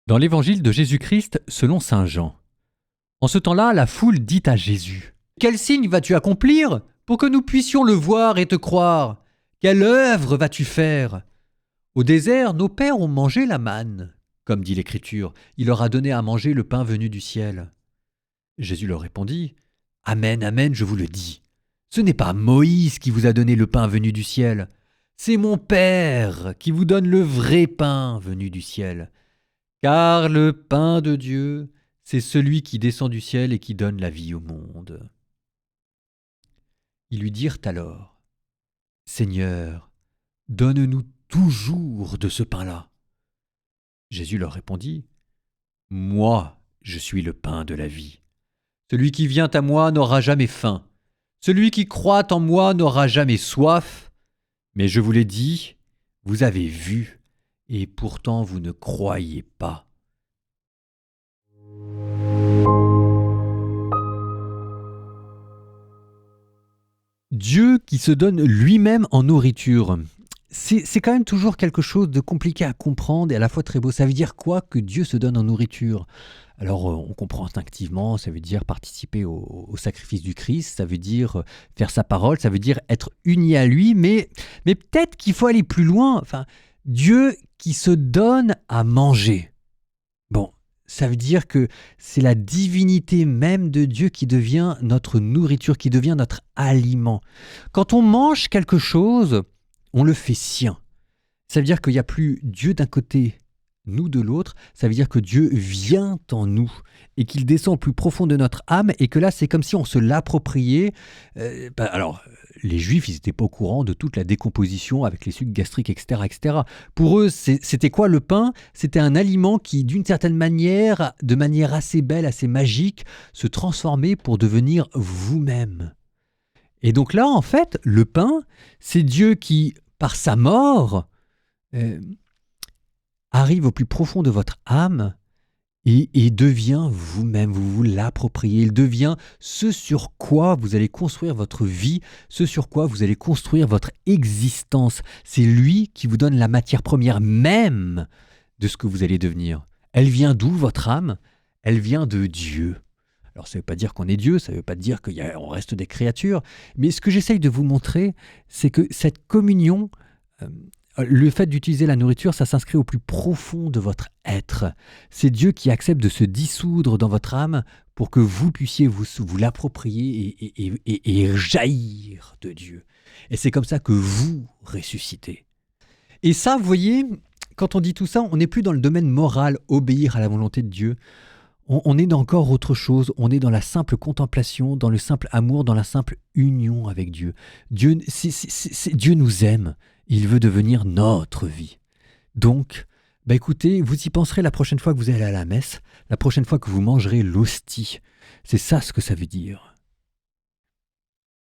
Dans l'évangile de Jésus-Christ selon saint Jean. En ce temps-là, la foule dit à Jésus : « Quel signe vas-tu accomplir pour que nous puissions le voir et te croire ? Quelle œuvre vas-tu faire ? Au désert, nos pères ont mangé la manne. Comme dit l'Écriture, il leur a donné à manger le pain venu du ciel. » Jésus leur répondit : « Amen, amen, je vous le dis. Ce n'est pas Moïse qui vous a donné le pain venu du ciel. C'est mon Père qui vous donne le vrai pain venu du ciel. Car le pain de Dieu, c'est celui qui descend du ciel et qui donne la vie au monde. » Ils lui dirent alors : « Seigneur, donne-nous toujours de ce pain-là. » Jésus leur répondit : « Moi, je suis le pain de la vie. Celui qui vient à moi n'aura jamais faim. Celui qui croit en moi n'aura jamais soif. Mais je vous l'ai dit, vous avez vu, et pourtant vous ne croyez pas. » Dieu qui se donne lui-même en nourriture. C'est quand même toujours quelque chose de compliqué à comprendre et à la fois très beau. Ça veut dire quoi que Dieu se donne en nourriture ? Alors on comprend instinctivement, ça veut dire participer au sacrifice du Christ, ça veut dire faire sa parole, ça veut dire être uni à lui, mais peut-être qu'il faut aller plus loin. Enfin, Dieu qui se donne à manger. Bon, ça veut dire que c'est la divinité même de Dieu qui devient notre nourriture, qui devient notre aliment. Quand on mange quelque chose, on le fait sien. Ça veut dire qu'il n'y a plus Dieu d'un côté, nous de l'autre. Ça veut dire que Dieu vient en nous et qu'il descend au plus profond de notre âme et que là, c'est comme si on se l'appropriait. Alors, les Juifs, ils n'étaient pas au courant de toute la décomposition avec les sucs gastriques, etc., etc. Pour eux, c'était quoi le pain ? C'était un aliment qui, d'une certaine manière, de manière assez belle, assez magique, se transformait pour devenir vous-même. Et donc là, en fait, le pain, c'est Dieu qui, par sa mort, arrive au plus profond de votre âme et devient vous-même, vous vous l'appropriez. Il devient ce sur quoi vous allez construire votre vie, ce sur quoi vous allez construire votre existence. C'est lui qui vous donne la matière première même de ce que vous allez devenir. Elle vient d'où, votre âme ? Elle vient de Dieu. Alors ça ne veut pas dire qu'on est Dieu, ça ne veut pas dire qu'on reste des créatures, mais ce que j'essaye de vous montrer, c'est que cette communion, le fait d'utiliser la nourriture, ça s'inscrit au plus profond de votre être. C'est Dieu qui accepte de se dissoudre dans votre âme pour que vous puissiez vous l'approprier et jaillir de Dieu. Et c'est comme ça que vous ressuscitez. Et ça, vous voyez, quand on dit tout ça, on n'est plus dans le domaine moral, obéir à la volonté de Dieu. On est dans encore autre chose, on est dans la simple contemplation, dans le simple amour, dans la simple union avec Dieu. Dieu nous aime, il veut devenir notre vie. Donc, écoutez, vous y penserez la prochaine fois que vous allez à la messe, la prochaine fois que vous mangerez l'hostie. C'est ça ce que ça veut dire.